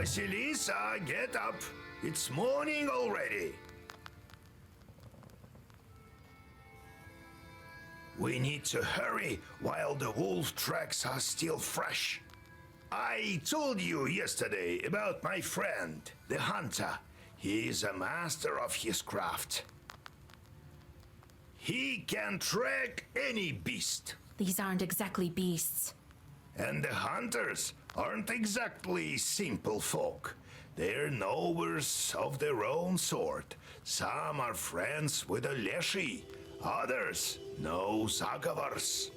Vasilisa, get up. It's morning already. We need to hurry while the wolf tracks are still fresh. I told you yesterday about my friend, the hunter. He is a master of his craft. He can track any beast. These aren't exactly beasts. And the hunters aren't exactly simple folk. They're knowers of their own sort. Some are friends with a Leshy, others know Zagavars.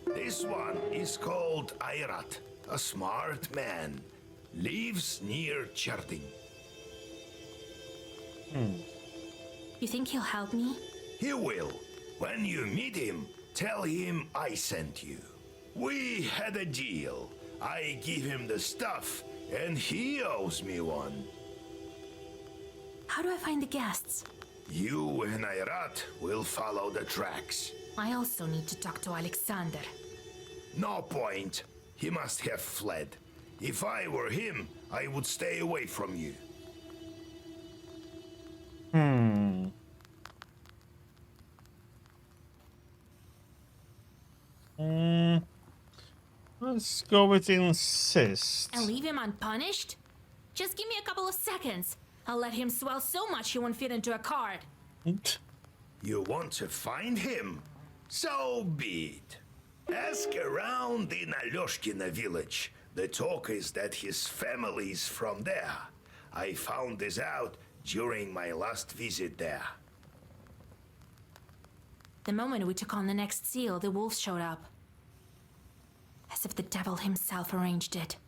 This one is called Ayrat, a smart man. Lives near Cherding. You think he'll help me? He will. When you meet him, tell him I sent you. We had a deal. I give him the stuff, and he owes me one. How do I find the guests? You and Ayrat will follow the tracks. I also need to talk to Alexander. No point. He must have fled. If I were him, I would stay away from you. Let's go with insist. And leave him unpunished? Just give me a couple of seconds. I'll let him swell so much he won't fit into a card. You want to find him? So be it. Ask around in Alyoshkina village. The talk is that his family is from there. I found this out during my last visit there. The moment we took on the next seal, the wolves showed up. As if the devil himself arranged it.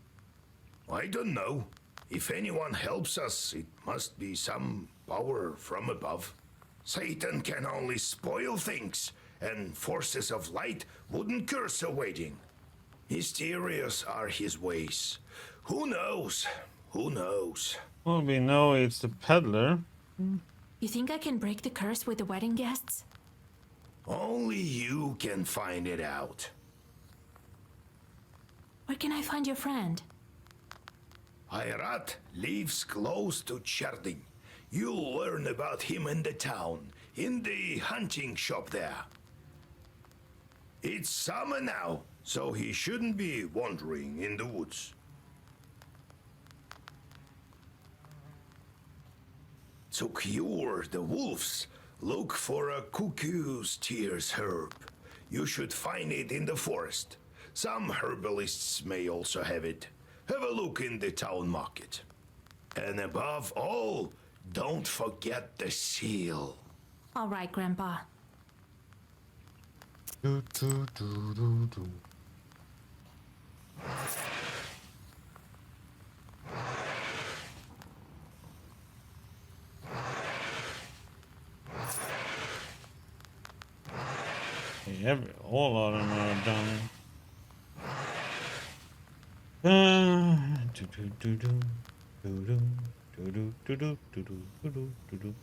I don't know. If anyone helps us, it must be some power from above. Satan can only spoil things, and forces of light wouldn't curse a wedding. Mysterious are his ways. Who knows? Who knows? Well, we know it's the peddler. You think I can break the curse with the wedding guests? Only you can find it out. Where can I find your friend? Ayrat lives close to Cherding. You'll learn about him in the town, in the hunting shop there. It's summer now, so he shouldn't be wandering in the woods. To cure the wolves, look for a cuckoo's tears herb. You should find it in the forest. Some herbalists may also have it. Have a look in the town market. And above all, don't forget the seal. All right, Grandpa. Do, do, do, do, do. All of them are done. Do, do, do, do, do, do, do, do, do, do, do, do, do, do, do.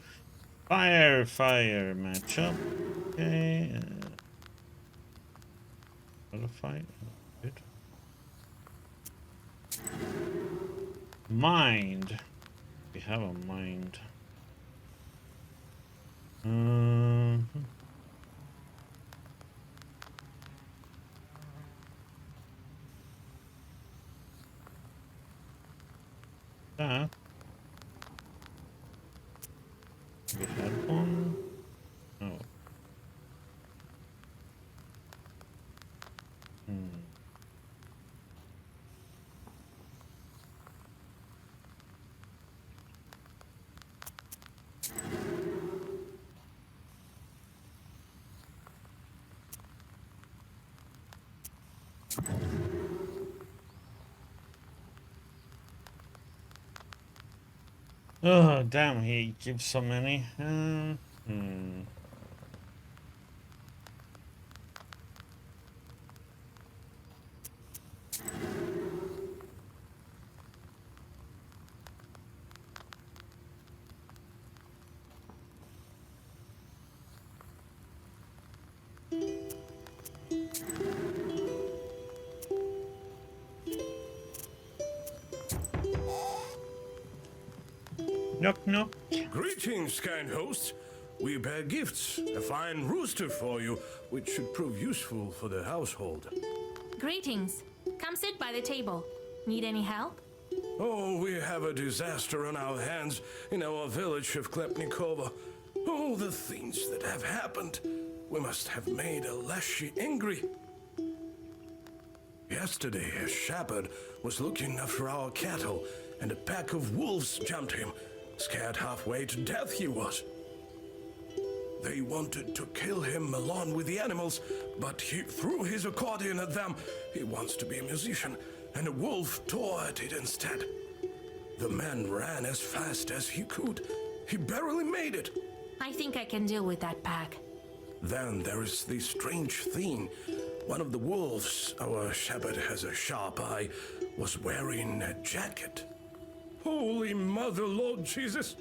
Fire matchup. Okay. Another fight. Good. Mind. We have a mind. That. We had one. Oh. Oh, damn, he gives so many. Knock knock. Greetings, kind hosts. We bear gifts, a fine rooster for you, which should prove useful for the household. Greetings. Come sit by the table. Need any help? Oh, we have a disaster on our hands in our village of Klepnikova. Oh, the things that have happened. We must have made a Leshy angry. Yesterday, a shepherd was looking after our cattle, and a pack of wolves jumped him. Scared halfway to death he was. They wanted to kill him along with the animals, but he threw his accordion at them. He wants to be a musician, and a wolf tore at it instead. The man ran as fast as he could. He barely made it. I think I can deal with that pack. Then there is this strange thing. One of the wolves, our shepherd has a sharp eye, was wearing a jacket. Holy Mother, Lord Jesus!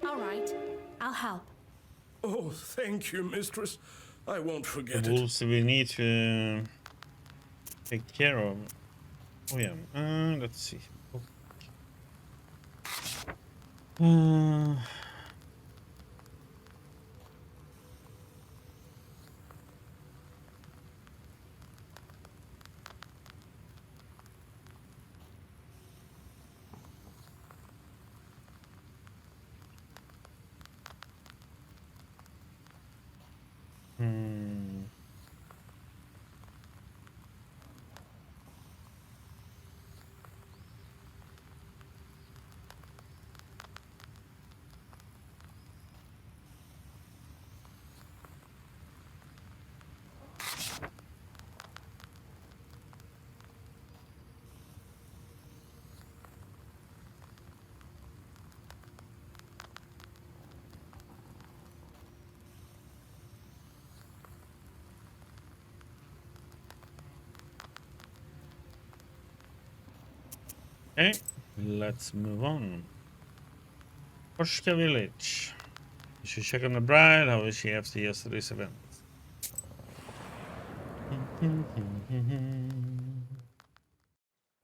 All right, I'll help. Oh, thank you, mistress. I won't forget The it. wolves we need to take care of. Oh yeah. Let's see. Okay, let's move on. Koshka Village. You should check on the bride. How is she after yesterday's event?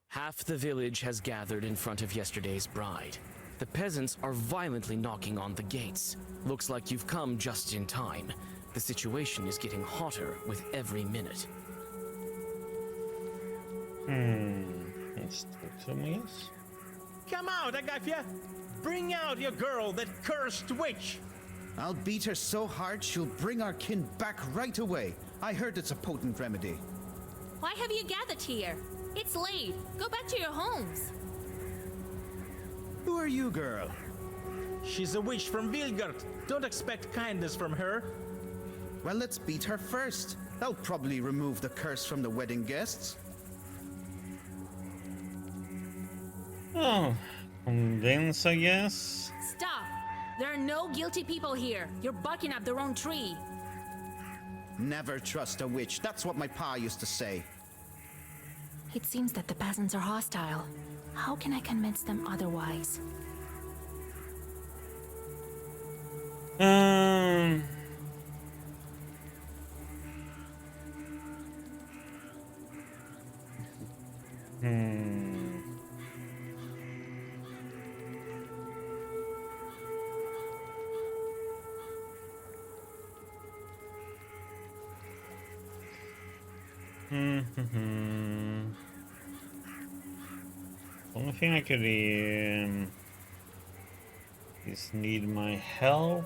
Half the village has gathered in front of yesterday's bride. The peasants are violently knocking on the gates. Looks like you've come just in time. The situation is getting hotter with every minute. Let's talk to him, I guess. Come out, Agafia! Bring out your girl, that cursed witch! I'll beat her so hard she'll bring our kin back right away. I heard it's a potent remedy. Why have you gathered here? It's late. Go back to your homes. Who are you, girl? She's a witch from Vilgard. Don't expect kindness from her. Well, let's beat her first. That'll probably remove the curse from the wedding guests. Oh, convince, I guess. Stop. There are no guilty people here. You're barking up the wrong tree. Never trust a witch. That's what my pa used to say. It seems that the peasants are hostile. How can I convince them otherwise? Only thing I could is need my help.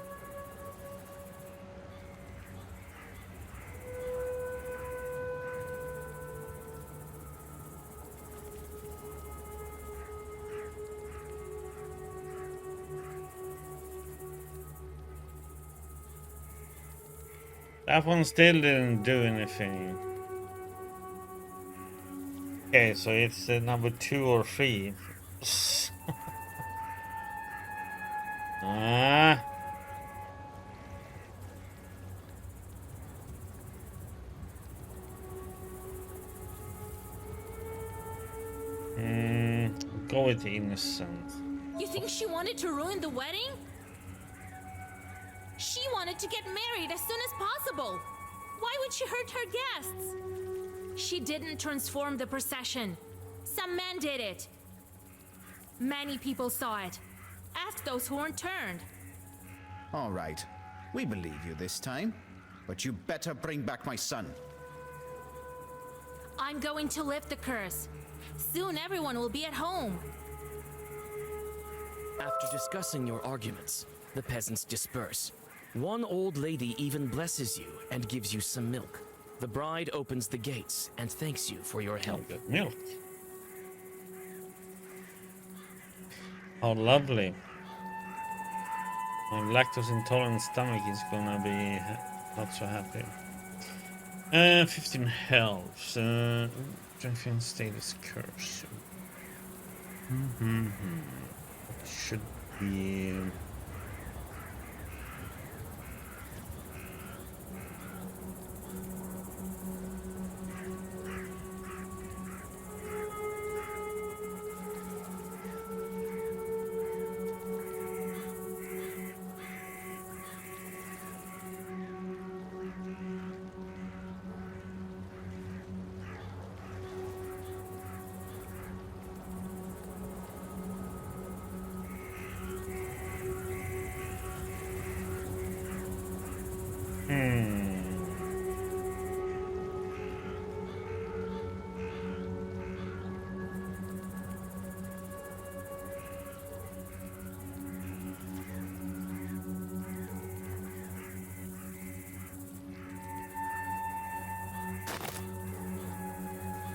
That one still didn't do anything. Okay, so it's number 2 or 3. Ah. Go with the innocent. You think she wanted to ruin the wedding? She wanted to get married as soon as possible. Why would she hurt her guests? She didn't transform the procession. Some man did it. Many people saw it. Ask those who weren't turned. All right. We believe you this time. But you better bring back my son. I'm going to lift the curse. Soon everyone will be at home. After discussing your arguments, the peasants disperse. One old lady even blesses you and gives you some milk. The bride opens the gates and thanks you for your help. Get milk. How lovely. My lactose intolerant stomach is gonna be not so happy. 15 health. Champion status curse. Should be.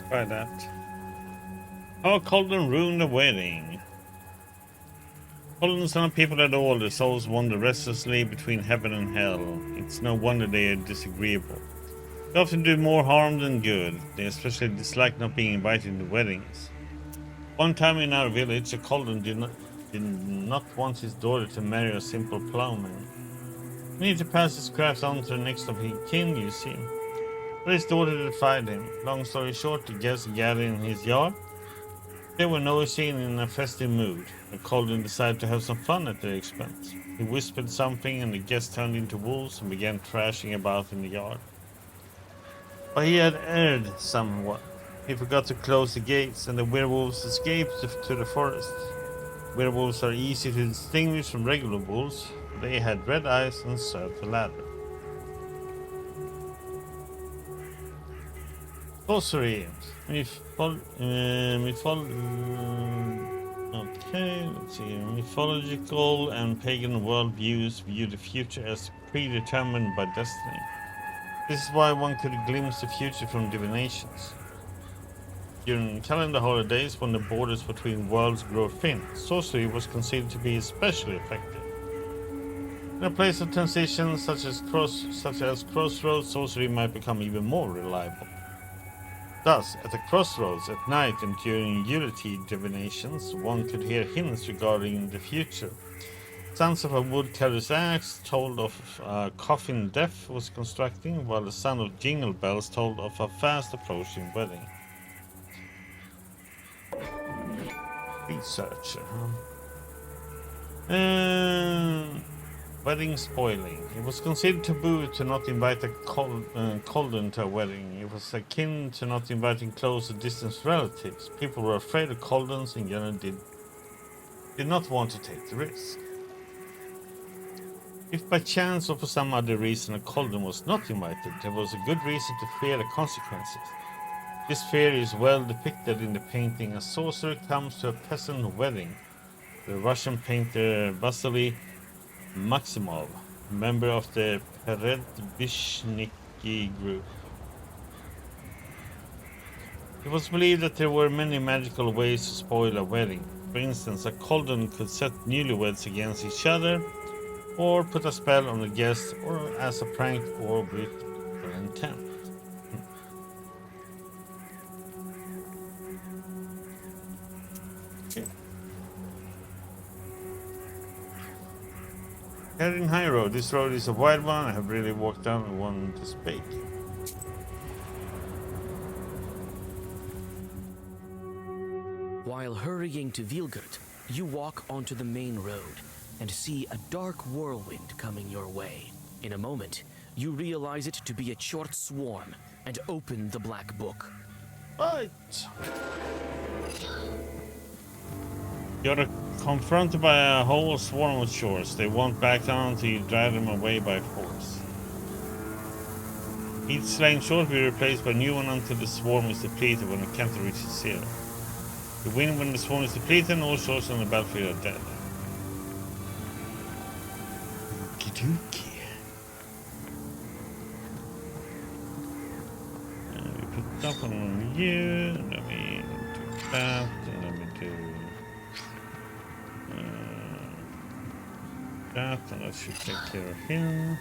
Try that. How Colden ruined the wedding. Colden's not people at all. Their souls wander restlessly between heaven and hell. It's no wonder they are disagreeable. They often do more harm than good. They especially dislike not being invited to weddings. One time in our village, a Colden did not want his daughter to marry a simple plowman. He needed to pass his crafts on to the next of his kin, you see. But his daughter defied him. Long story short, the guests gathered in his yard. They were noisy and in a festive mood. The Colden decided to have some fun at their expense. He whispered something and the guests turned into wolves and began thrashing about in the yard. But he had erred somewhat. He forgot to close the gates and the werewolves escaped to the forest. Werewolves are easy to distinguish from regular wolves. They had red eyes and served the latter. Sorcery. Okay, let's see. Mythological and pagan worldviews view the future as predetermined by destiny. This is why one could glimpse the future from divinations. During calendar holidays, when the borders between worlds grow thin, sorcery was considered to be especially effective. In a place of transition, such as crossroads, sorcery might become even more reliable. Thus, at the crossroads at night and during Yuletide divinations, one could hear hints regarding the future. Sounds of a woodcutter's axe told of a coffin death was constructing, while the sound of jingle bells told of a fast approaching wedding. Researcher, wedding spoiling. It was considered taboo to not invite a Colden to a wedding. It was akin to not inviting close or distant relatives. People were afraid of Coldens and generally did not want to take the risk. If by chance or for some other reason a Colden was not invited, there was a good reason to fear the consequences. This fear is well depicted in the painting A Sorcerer Comes to a Peasant Wedding. The Russian painter Vasily Maximov, member of the Peredvishniki group. It was believed that there were many magical ways to spoil a wedding. For instance, a Colden could set newlyweds against each other, or put a spell on the guest, or as a prank, or with ill intent. Okay. Heading high road. This road is a wide one. I have really walked down one to speak. While hurrying to Vilgert, you walk onto the main road and see a dark whirlwind coming your way. In a moment, you realize it to be a short swarm and open the black book. Right. You're confronted by a whole swarm of shorts. They won't back down until you drive them away by force. Each slain short will be replaced by a new one until the swarm is depleted when the counter reaches 0. You win when the swarm is depleted and all shorts on the battlefield are dead. Okey-dokey. We put that one on you. Let me do that. And let me do that. And that should take care of him.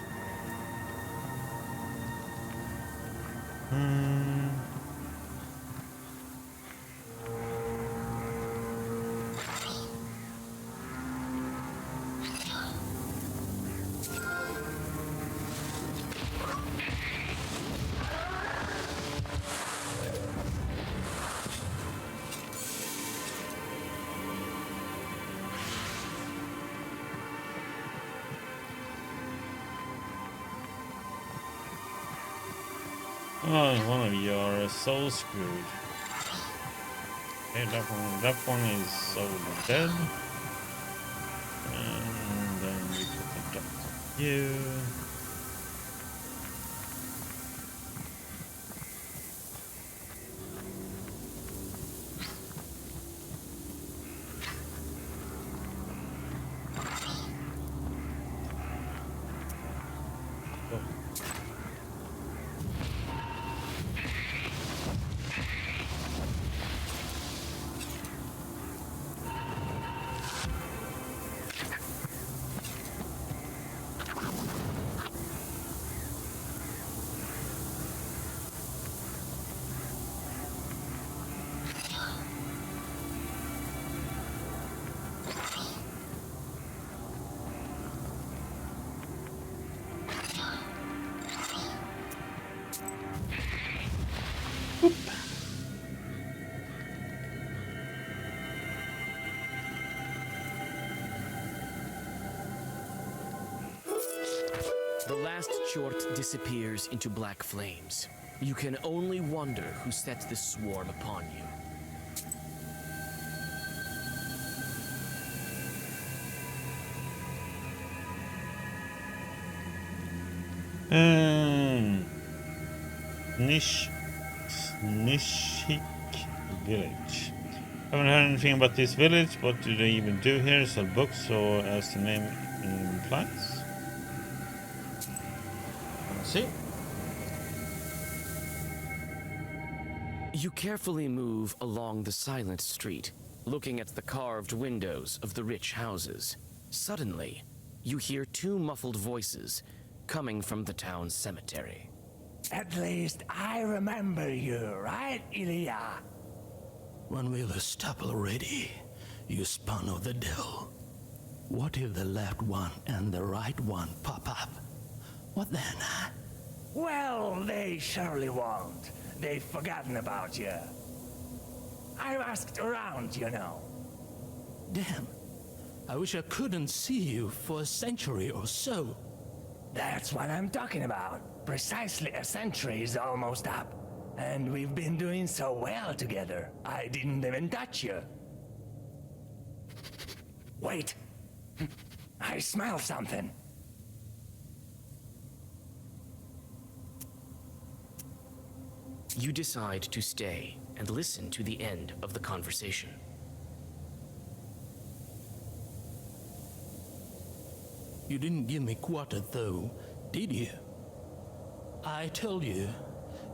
Oh, one of you are so screwed. Okay, that one is so dead. And then we put the dot on you. The last short disappears into black flames. You can only wonder who set this swarm upon you. Nishik village. Haven't heard anything about this village. What do they even do here? Sell books, or as the name implies? Let's see. You carefully move along the silent street, looking at the carved windows of the rich houses. Suddenly, you hear two muffled voices coming from the town cemetery. At least I remember you, right, Ilya? When will you stop already, you spawn of the devil? What if the left one and the right one pop up? What then, huh? Well, they surely won't. They've forgotten about you. I've asked around, you know. Damn. I wish I couldn't see you for a century or so. That's what I'm talking about. Precisely a century is almost up. And we've been doing so well together, I didn't even touch you. Wait. I smell something. You decide to stay and listen to the end of the conversation. You didn't give me quarter though, did you? I told you,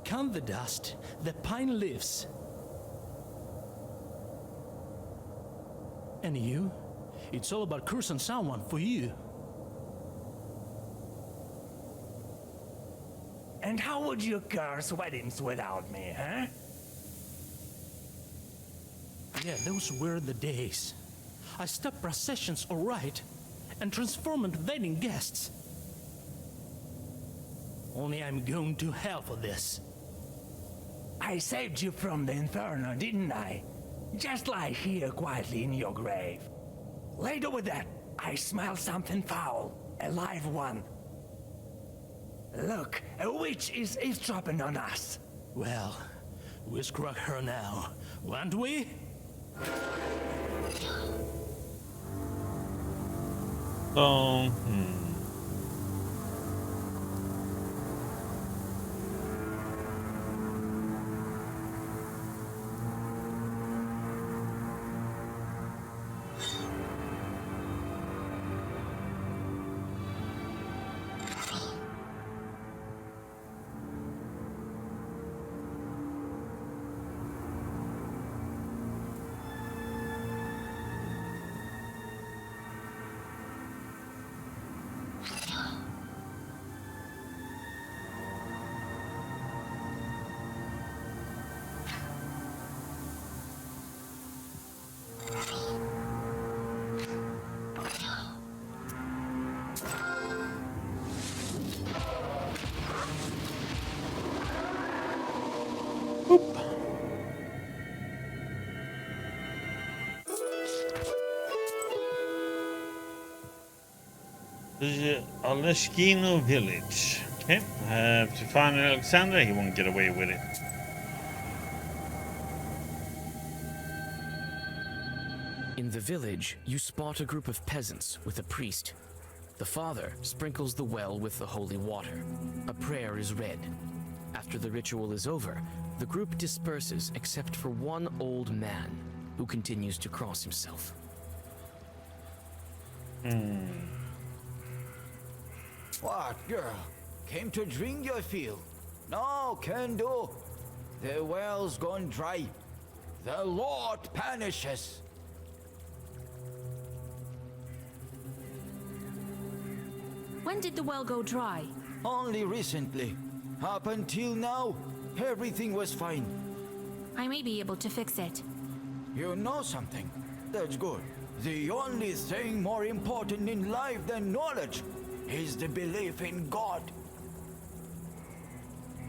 count the dust, the pine leaves. And you? It's all about cursing someone for you. And how would you curse weddings without me, huh? Yeah, those were the days. I stopped processions all right, and transformed wedding guests. Only I'm going to hell for this. I saved you from the inferno, didn't I? Just lie here quietly in your grave. Later with that, I smell something foul. A live one. Look, a witch is eavesdropping on us. Well, we'll scrug her now, won't we? So, the Aleshkino village. Okay, I have to find Alexander. He won't get away with it. In the village, you spot a group of peasants with a priest. The father sprinkles the well with the holy water. A prayer is read. After the ritual is over, the group disperses except for one old man who continues to cross himself. What, girl? Came to drink your field? No, can do. The well's gone dry. The Lord punishes. When did the well go dry? Only recently. Up until now, everything was fine. I may be able to fix it. You know something? That's good. The only thing more important in life than knowledge is the belief in God.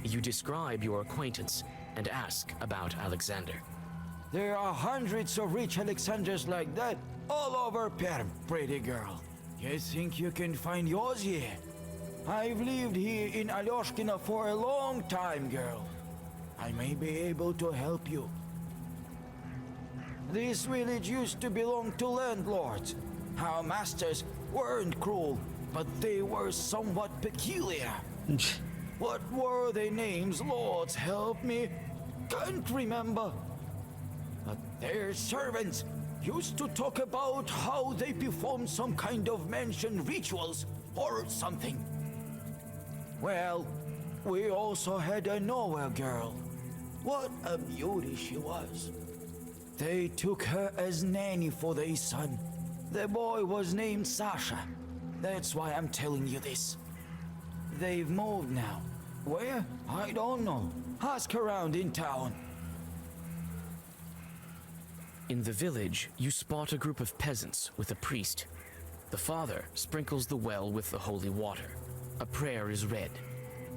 You describe your acquaintance and ask about Alexander. There are hundreds of rich Alexanders like that all over Perm, pretty girl. You think you can find yours here? I've lived here in Alyoshkina for a long time, girl. I may be able to help you. This village used to belong to landlords. Our masters weren't cruel, but they were somewhat peculiar. What were their names, lords? Help me. Can't remember. But their servants used to talk about how they performed some kind of mansion rituals or something. Well, we also had a Noel girl. What a beauty she was. They took her as nanny for their son. The boy was named Sasha. That's why I'm telling you this. They've moved now. Where? I don't know. Ask around in town. In the village, you spot a group of peasants with a priest. The father sprinkles the well with the holy water. A prayer is read.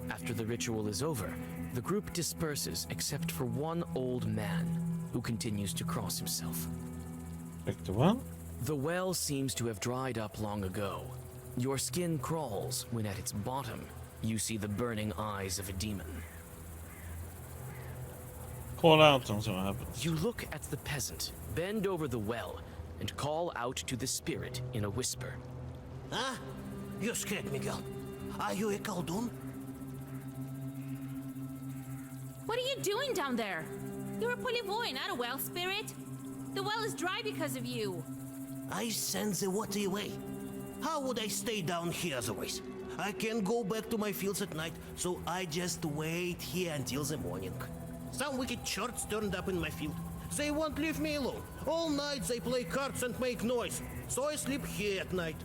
After the ritual is over, the group disperses except for one old man who continues to cross himself. Back to well. The well seems to have dried up long ago. Your skin crawls when at its bottom you see the burning eyes of a demon. Call out and see what happens. You look at the peasant, bend over the well, and call out to the spirit in a whisper. Huh? You scared me, girl. Are you a Khaldun? What are you doing down there? You're a Polivoy, not a well spirit. The well is dry because of you. I send the water away. How would I stay down here otherwise? I can't go back to my fields at night, so I just wait here until the morning. Some wicked churts turned up in my field. They won't leave me alone. All night they play cards and make noise, so I sleep here at night.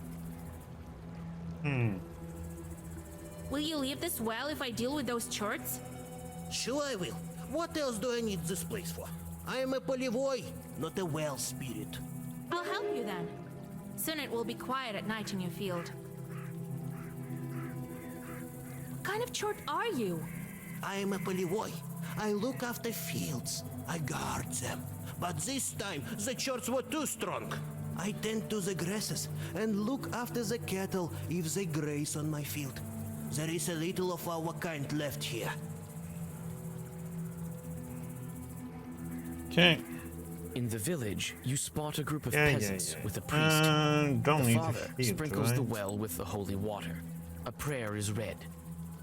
Will you leave this well if I deal with those churts? Sure I will. What else do I need this place for? I am a Polivoy, not a well spirit. I'll help you then. Soon it will be quiet at night in your field. What kind of chort are you? I am a Polivoy. I look after fields. I guard them. But this time, the chorts were too strong. I tend to the grasses and look after the cattle if they graze on my field. There is a little of our kind left here. Okay. In the village, you spot a group of Yeah, peasants yeah. with a priest. Don't The need father to feed, sprinkles the right? well with the holy water. A prayer is read.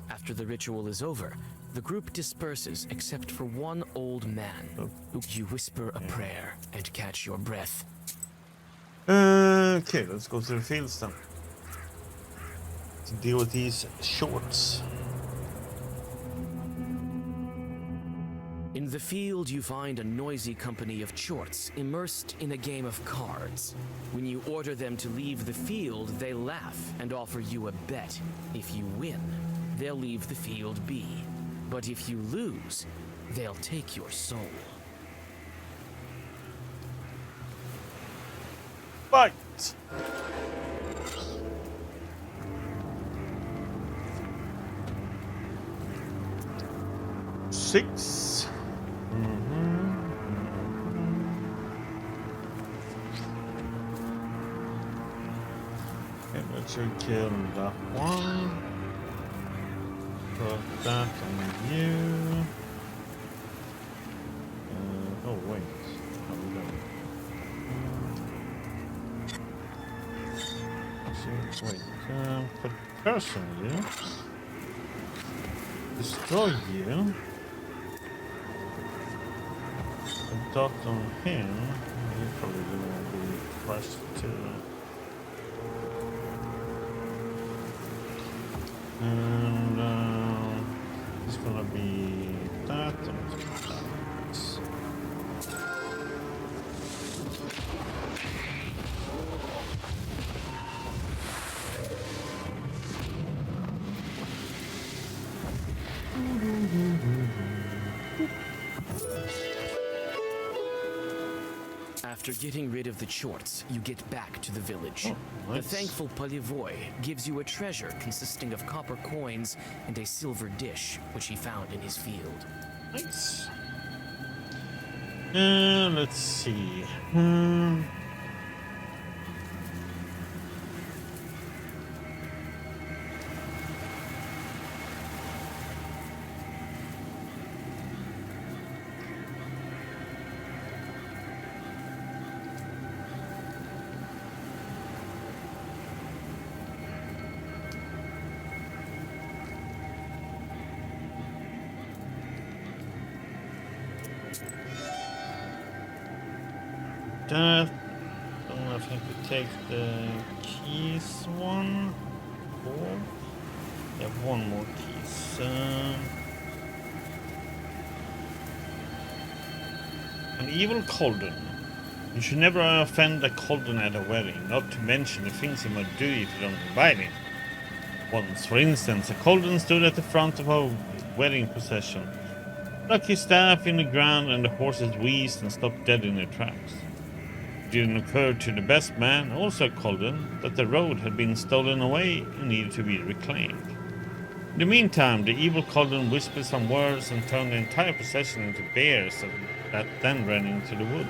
After the ritual is over, the group disperses except for one old man. You whisper a prayer and catch your breath. Okay, let's go to the fields then. To deal with these shorts. In the field, you find a noisy company of chorts immersed in a game of cards. When you order them to leave the field, they laugh and offer you a bet. If you win, they'll leave the field be. But if you lose, they'll take your soul. Fight! Six. Okay, let's kill that one. Put that on you. Oh wait, how we doing? Wait, put person you. Destroy you. A dot on him. He probably gonna be crushed too. And it's gonna be that and that. After getting rid of the chorts, you get back to the village. Oh, The nice. thankful Polivoy gives you a treasure consisting of copper coins and a silver dish, which he found in his field. Nice. Let's see. That. I think we take the keys one. Four. We have one more keys. An evil Colden. You should never offend a Colden at a wedding, not to mention the things he might do if you don't invite him. Once, for instance, a Colden stood at the front of a wedding procession, stuck his staff in the ground, and the horses wheezed and stopped dead in their tracks. It didn't occur to the best man, also Colden, that the road had been stolen away and needed to be reclaimed. In the meantime, the evil Colden whispered some words and turned the entire procession into bears that then ran into the woods.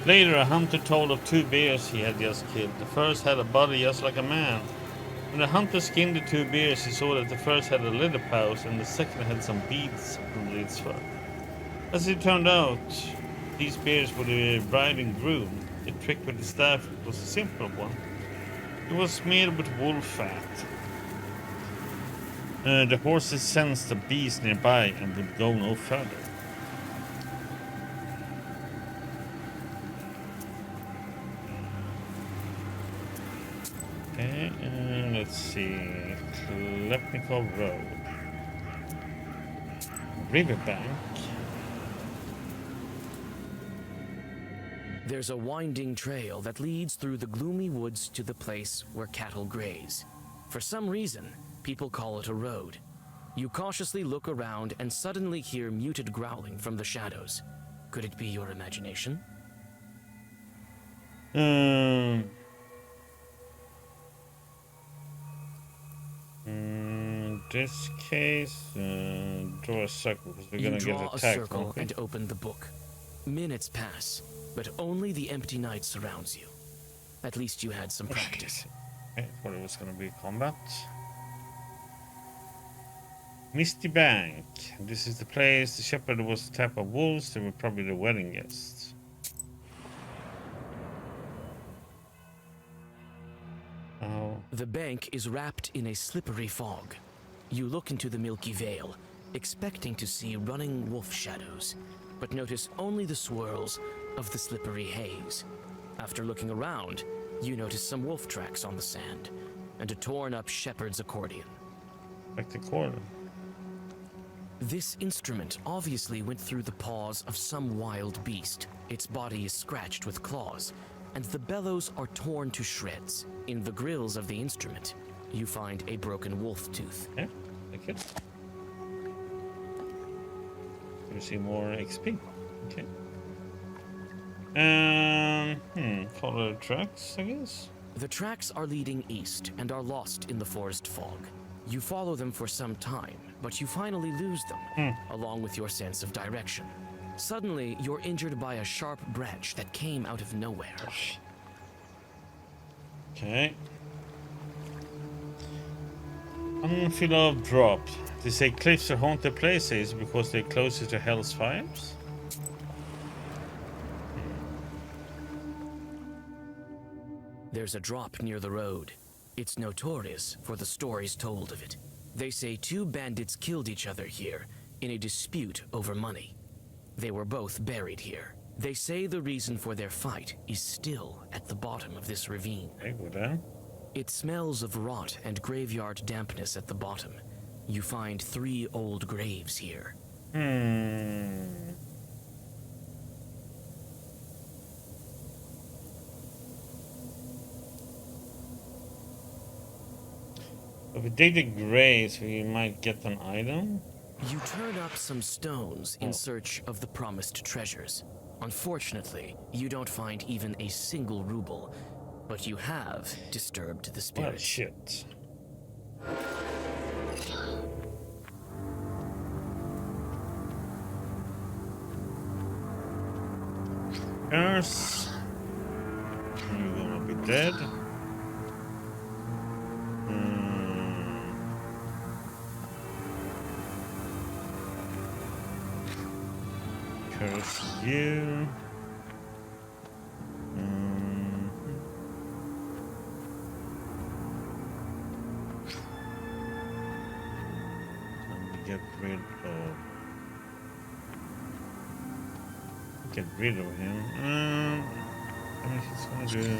Later, a hunter told of 2 bears he had just killed. The first had a body just like a man. When the hunter skinned the 2 bears, he saw that the first had a leather pouch and the second had some beads under its fur. As it turned out, these bears were the bride and groom. The trick with the staff was a simple one. It was made with wolf fat. The horses sensed a beast nearby and would go no further. Okay, let's see. Klepnikov Road. Riverbank. There's a winding trail that leads through the gloomy woods to the place where cattle graze. For some reason, people call it a road. You cautiously look around and suddenly hear muted growling from the shadows. Could it be your imagination? In this case, draw a circle because we're You gonna get draw a attacked. circle won't we? and open the book. Minutes pass, but only the empty night surrounds you. At least you had some practice. Okay, thought it was gonna be combat. Misty Bank. This is the place. The shepherd was a type of wolves. They were probably the wedding guests. Oh. The bank is wrapped in a slippery fog. You look into the milky veil, expecting to see running wolf shadows, but notice only the swirls of the slippery haze. After looking around, you notice some wolf tracks on the sand and a torn-up shepherd's accordion. Like the corner. This instrument obviously went through the paws of some wild beast. Its body is scratched with claws, and the bellows are torn to shreds. In the grills of the instrument, you find a broken wolf tooth. Yeah, like it. You see more XP. Okay. Follow the tracks, I guess. The tracks are leading east and are lost in the forest fog. You follow them for some time, but you finally lose them, along with your sense of direction. Suddenly, you're injured by a sharp branch that came out of nowhere. Okay. Unfilled drop. They say cliffs are haunted places because they're closer to hell's fires. There's a drop near the road. It's notorious for the stories told of it. They say 2 bandits killed each other here in a dispute over money. They were both buried here. They say the reason for their fight is still at the bottom of this ravine. Okay, go down. It smells of rot and graveyard dampness at the bottom. You find 3 old graves here. If we dig the graves, we might get an item. You turn up some stones in search of the promised treasures. Unfortunately, you don't find even a single ruble, but you have disturbed the Oh spirit. shit. Curse. You're gonna be dead. Curse you. And we get rid of. Get rid of him. How much he's gonna do?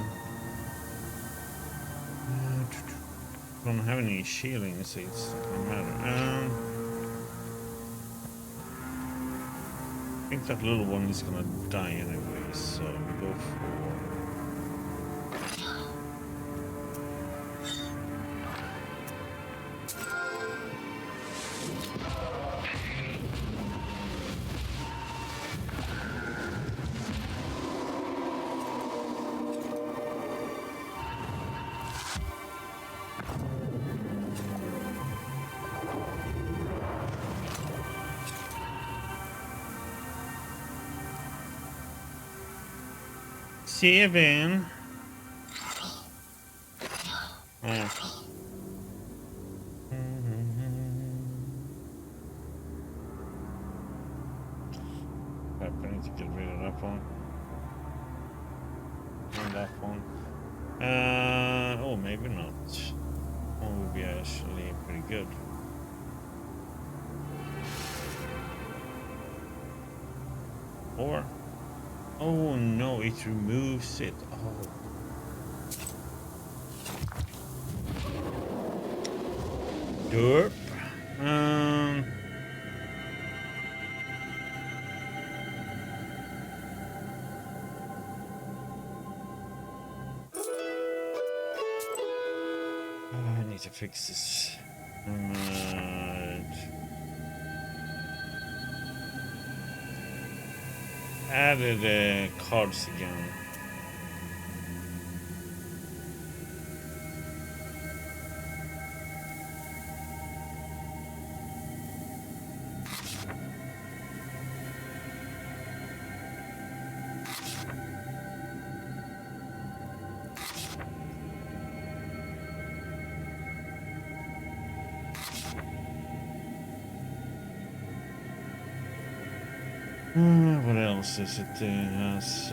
Don't have any shielding seats. Doesn't matter. I think that little one is gonna die anyway, so we go for. Seven. Yeah. I need to get rid of that one. And that one. Oh, maybe not. One would be actually pretty good. Or. Oh no, it removes it. Oh. Derp. I need to fix this. Added cards again. What else is it? It has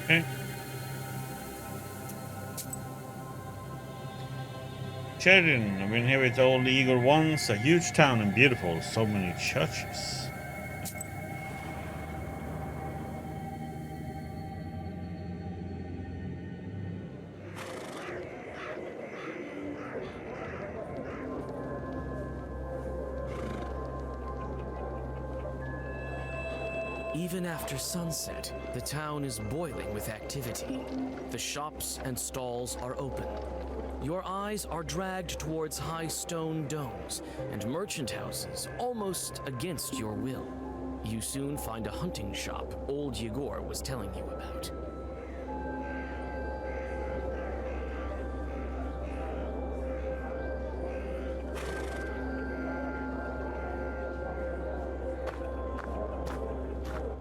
okay. Sheridan, I've been here with old Igor once. A huge town and beautiful. So many churches. Even after sunset, the town is boiling with activity. The shops and stalls are open. Your eyes are dragged towards high stone domes and merchant houses almost against your will. You soon find a hunting shop old Yegor was telling you about.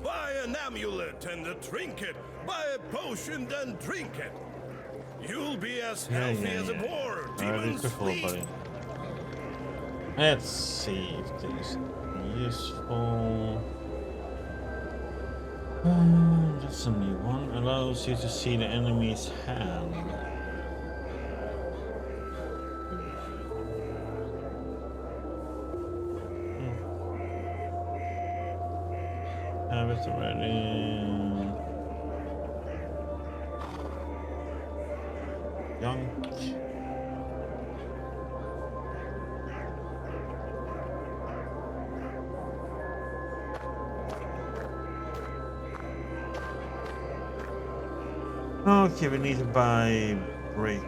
Buy an amulet and a trinket. Buy a potion, then drink it. You'll be as healthy as a boar. Demons flee. Buddy. Let's see if there's useful. That's a new one. Allows you to see the enemy's hand. Have it already. Young. Okay, we need to buy break.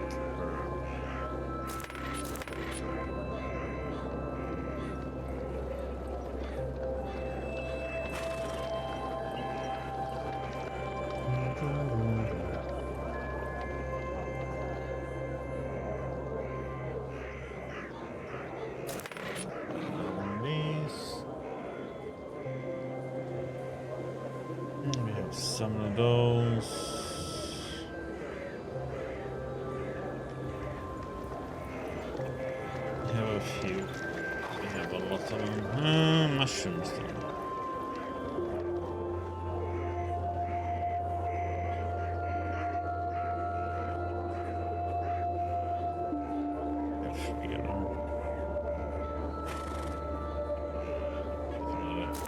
We have some of those. We have a few. We have a lot of them. Mushrooms then.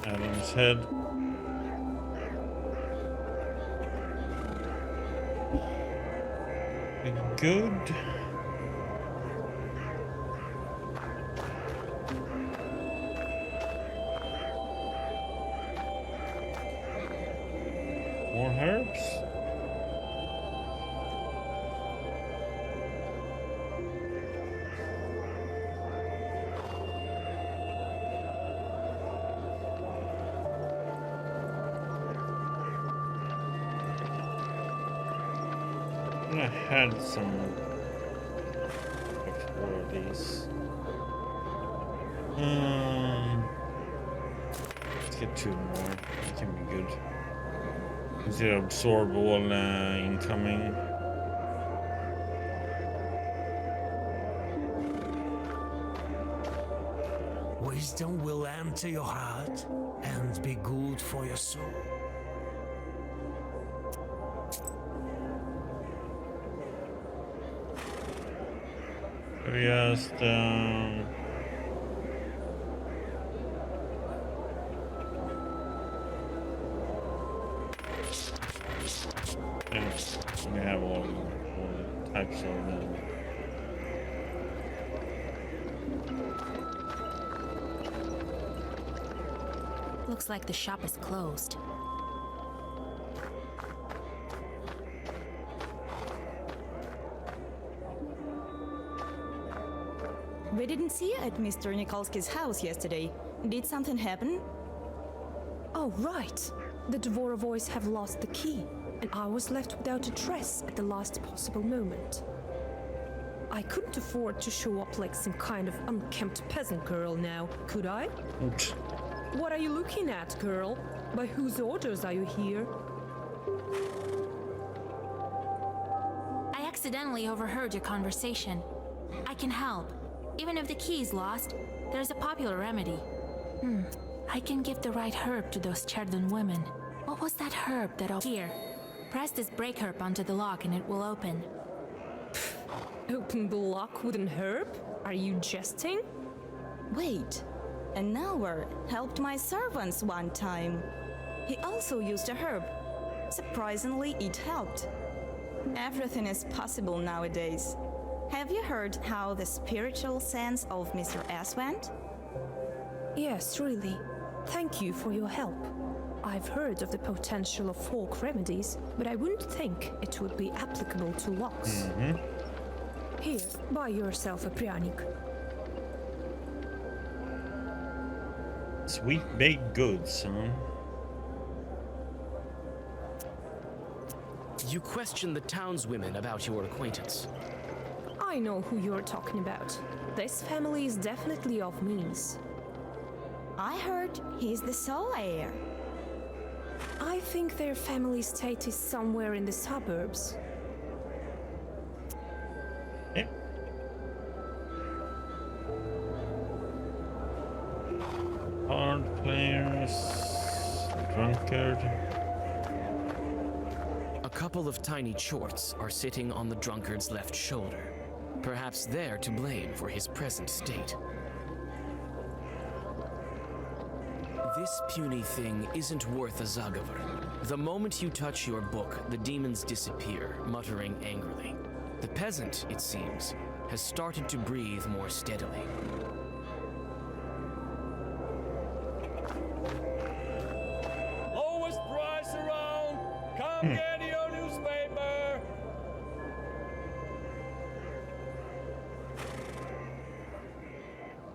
Adam's head. Good. More herbs. I had some of these. Let's get two more. That can be good. Instead of absorb all incoming. Wisdom will enter your heart and be good for your soul. Just we have all the types of them. Looks like the shop is closed. We didn't see you at Mr. Nikolsky's house yesterday. Did something happen? Oh, right. The Dvorovoys have lost the key, and I was left without a dress at the last possible moment. I couldn't afford to show up like some kind of unkempt peasant girl now, could I? What are you looking at, girl? By whose orders are you here? I accidentally overheard your conversation. I can help. Even if the key is lost, there's a popular remedy. I can give the right herb to those Cherden women. What was that herb that Here. Press this break herb onto the lock and it will open. Open the lock with an herb? Are you jesting? Wait. An Nalwar helped my servants one time. He also used a herb. Surprisingly, it helped. Everything is possible nowadays. Have you heard how the spiritual sense of Mr. S went? Yes, really. Thank you for your help. I've heard of the potential of folk remedies, but I wouldn't think it would be applicable to locks. Here, buy yourself a pryanik. Sweet baked goods, son. You question the townswomen about your acquaintance. I know who you're talking about. This family is definitely of means. I heard he's the sole heir. I think their family estate is somewhere in the suburbs. Yeah. Hard players, drunkard. A couple of tiny chorts are sitting on the drunkard's left shoulder. Perhaps they're to blame for his present state. This puny thing isn't worth a Zagavar. The moment you touch your book, the demons disappear, muttering angrily. The peasant, it seems, has started to breathe more steadily. Lowest price around! Come get your newspaper!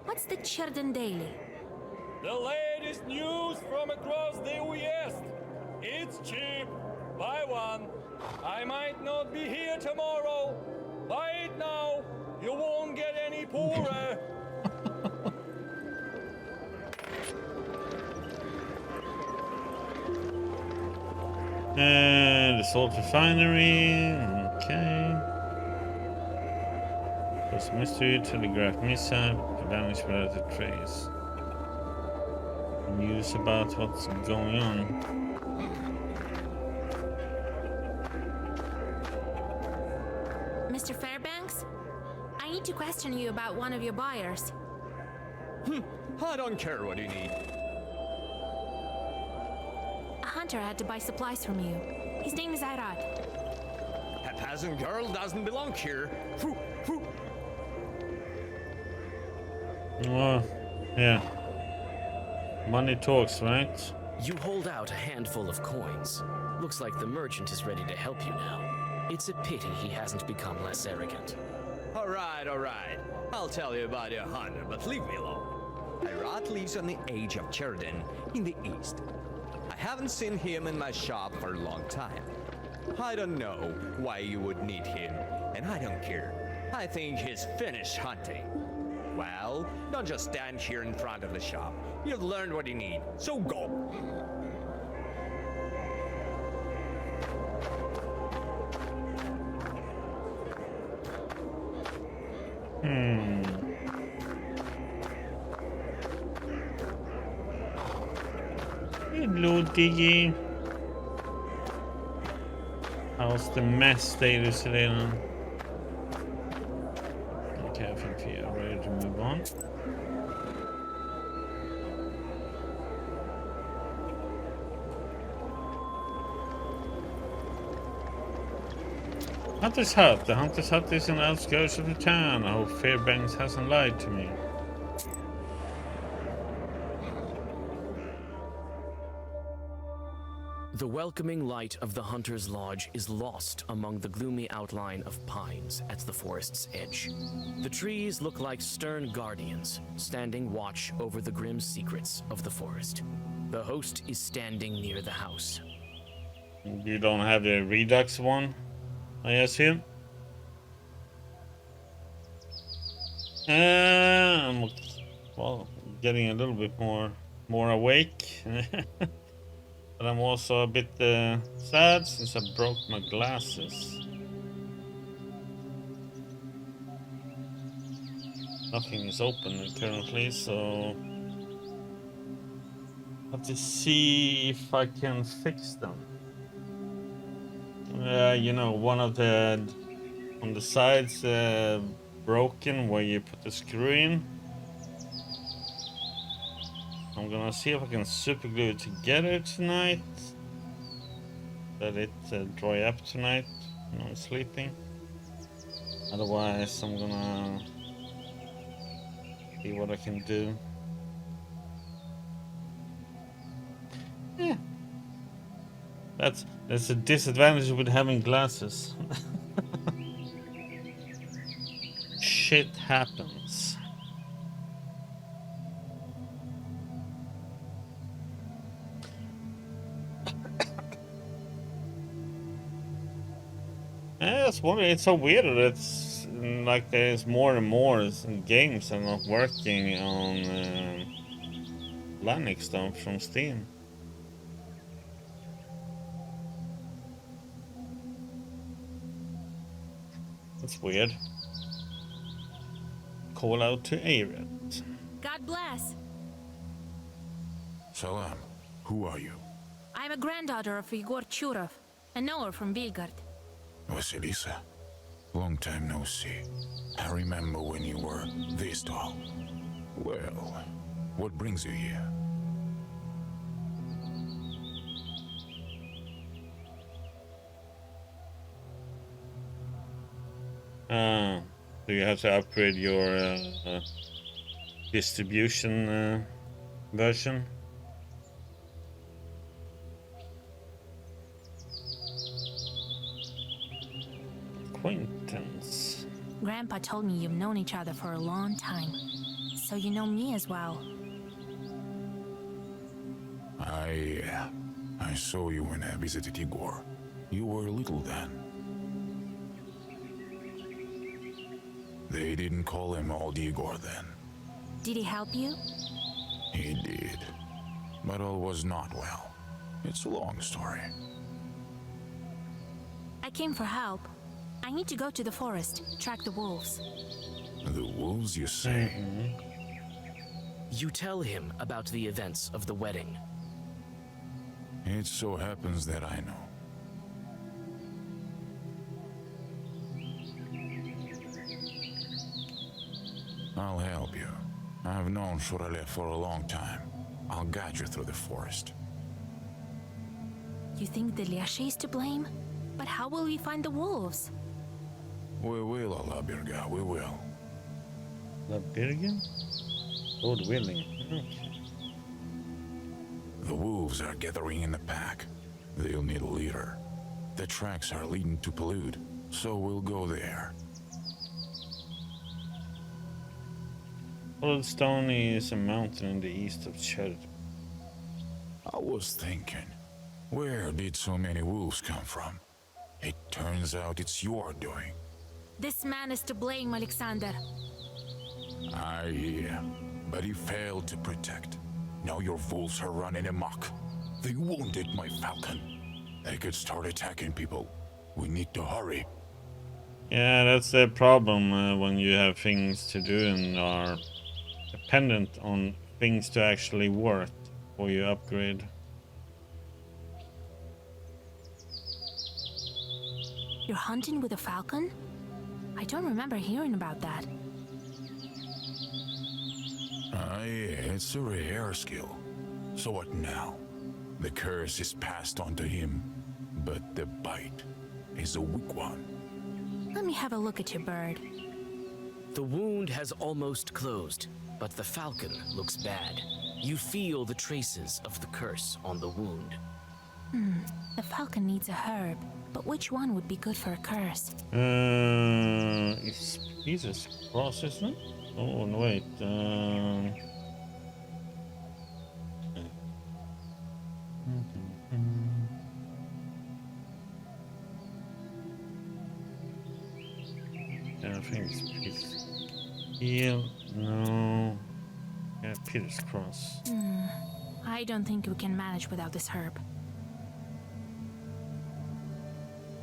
What's the Cherden Daily? The latest news from across the West. It's cheap. Buy one. I might not be here tomorrow. Buy it now. You won't get any poorer. The salt refinery. Okay. Post mystery, telegraph mishap, vanished without a trace. News about what's going on. Mr. Fairbanks? I need to question you about one of your buyers. I don't care what you need. A hunter had to buy supplies from you. His name is Irad. A peasant girl doesn't belong here. Oh, yeah. Money talks, right? You hold out a handful of coins. Looks like the merchant is ready to help you now. It's a pity he hasn't become less arrogant. All right. I'll tell you about your hunter, but leave me alone. Irad lives on the edge of Cherden in the east. I haven't seen him in my shop for a long time. I don't know why you would need him, and I don't care. I think he's finished hunting. Well, don't just stand here in front of the shop. You've learned what you need, so go. Hello, Diggy. How's the mess status redan? Okay, I think we are ready to move on. Hunter's Hut. The Hunter's Hut is in the outskirts of the town. I hope Fairbanks hasn't lied to me. The welcoming light of the Hunter's Lodge is lost among the gloomy outline of pines at the forest's edge. The trees look like stern guardians, standing watch over the grim secrets of the forest. The host is standing near the house. You don't have the Redux one, I assume? I'm well, getting a little bit more awake. But I'm also a bit sad since I broke my glasses. Nothing is open currently, so I have to see if I can fix them. You know, one of the on the sides broken where you put the screw in. I'm gonna see if I can super glue it together tonight. Let it dry up tonight when I'm sleeping. Otherwise, I'm gonna see what I can do. Yeah, that's a disadvantage with having glasses. Shit happens. It's so weird that it's like there's more and more games that are not working on Linux stuff from Steam. That's weird. Call out to Aerith. God bless. Salam. Who are you? I'm a granddaughter of Igor Churov, a knower from Vilgard. Vasilisa. Long time no see. I remember when you were this tall. Well, what brings you here? Do you have to upgrade your distribution version? Acquaintance. Grandpa told me you've known each other for a long time, so you know me as well. I saw you when I visited Igor. You were little then. They didn't call him Old Igor then. Did he help you? He did. But all was not well. It's a long story. I came for help. I need to go to the forest, track the wolves. The wolves, you say? You tell him about the events of the wedding. It so happens that I know. I'll help you. I've known Shuralev for a long time. I'll guide you through the forest. You think the Lyashi is to blame? But how will we find the wolves? We will, Alabirga, we will. Alabirga? Lord willing. The wolves are gathering in the pack. They'll need a leader. The tracks are leading to Pelud, so we'll go there. Oldstone is a mountain in the east of Cherd. I was thinking, where did so many wolves come from? It turns out it's your doing. This man is to blame, Alexander. But he failed to protect. Now your wolves are running amok. They wounded my falcon. They could start attacking people. We need to hurry. Yeah, that's the problem when you have things to do and are dependent on things to actually work before you upgrade. You're hunting with a falcon? I don't remember hearing about that. It's a rare skill. So what now? The curse is passed on to him, but the bite is a weak one. Let me have a look at your bird. The wound has almost closed, but the falcon looks bad. You feel the traces of the curse on the wound. The falcon needs a herb, but which one would be good for a curse? It's Jesus Cross, isn't it? Oh, no, wait. I think it's Peter's heel. No. Yeah, Peter's Cross. I don't think we can manage without this herb.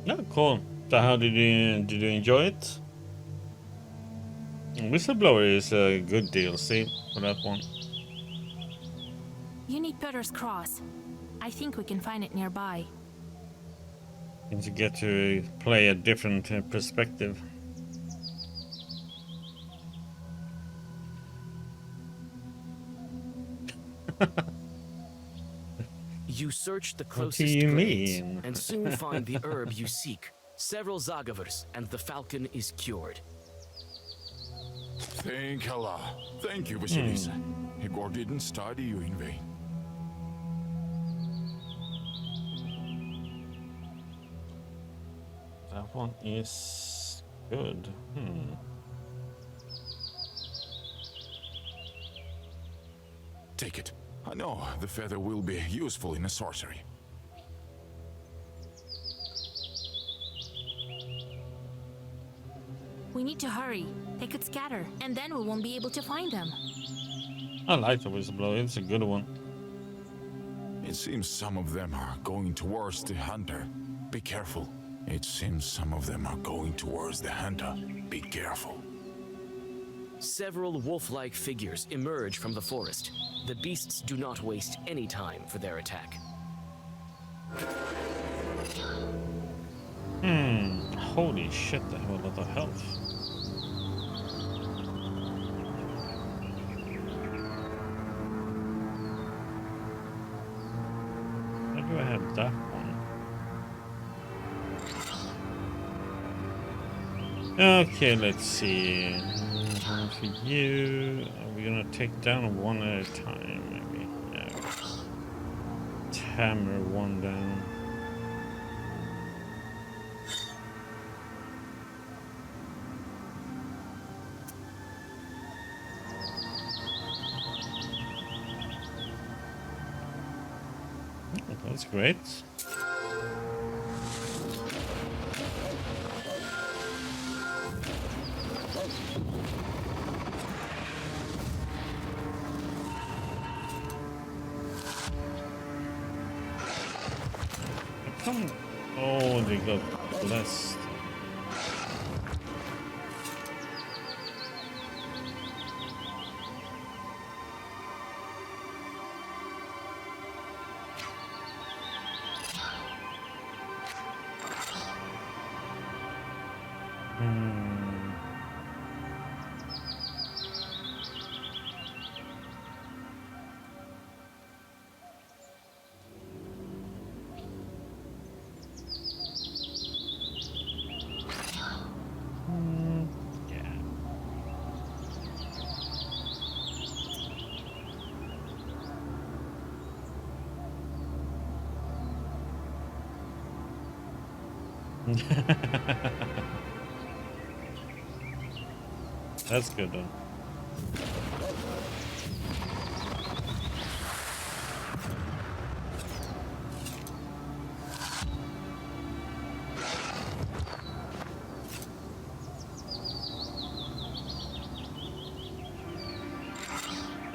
No, cool. So how did you enjoy it? Whistleblower is a good DLC for that one. You need Peter's Cross. I think we can find it nearby. And you get to play a different perspective. You search the What closest do you glades mean? and soon find the herb you seek. Several Zagavers, and the falcon is cured. Thank Allah. Thank you, Vasilisa. Igor didn't study you in vain. That one is good. Take it. I know the feather will be useful in a sorcery. We need to hurry. They could scatter, and then we won't be able to find them. I like the Whistleblower. It's a good one. It seems some of them are going towards the hunter. Be careful. It seems some of them are going towards the hunter. Be careful. Several wolf-like figures emerge from the forest. The beasts do not waste any time for their attack. Holy shit, they have a lot of health. Why do I have that one? Okay, let's see. For you, are we gonna take down one at a time, maybe? Yeah. Hammer one down. That's great. Come. Oh, they got blessed. That's good though.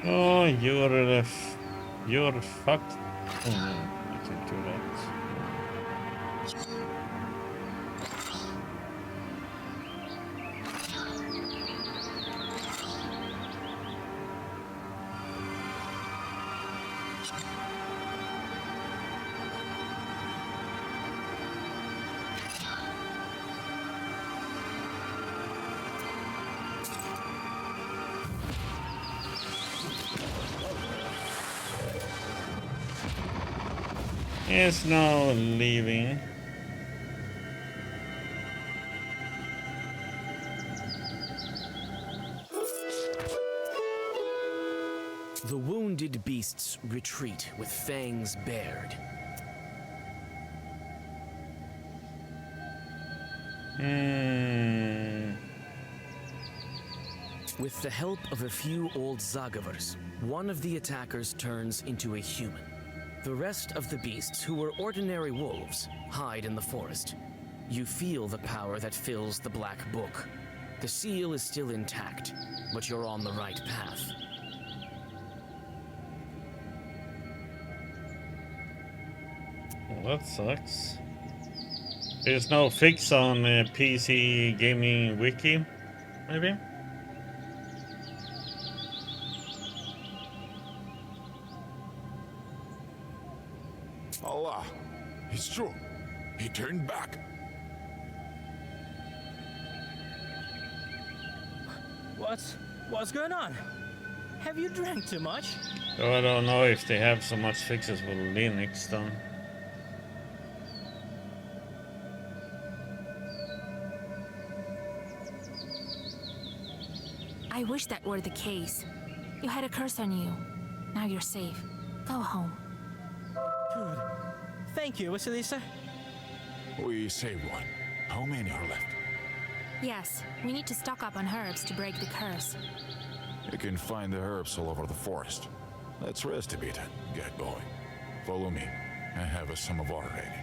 Oh, you're fucked. Oh no, I can't do that. It's now leaving. The wounded beasts retreat with fangs bared. With the help of a few old Zagavers, one of the attackers turns into a human. The rest of the beasts, who were ordinary wolves, hide in the forest. You feel the power that fills the Black Book. The seal is still intact, but you're on the right path. Well, that sucks. There's no fix on PC Gaming Wiki, maybe? Allah, it's true. He turned back. What's going on? Have you drank too much? Oh, I don't know if they have so much fixes with Linux done. I wish that were the case. You had a curse on you. Now you're safe. Go home. Good. Thank you, Vasilisa. We saved one. How many are left? Yes, we need to stock up on herbs to break the curse. You can find the herbs all over the forest. Let's rest a bit and get going. Follow me. I have a samovar ready.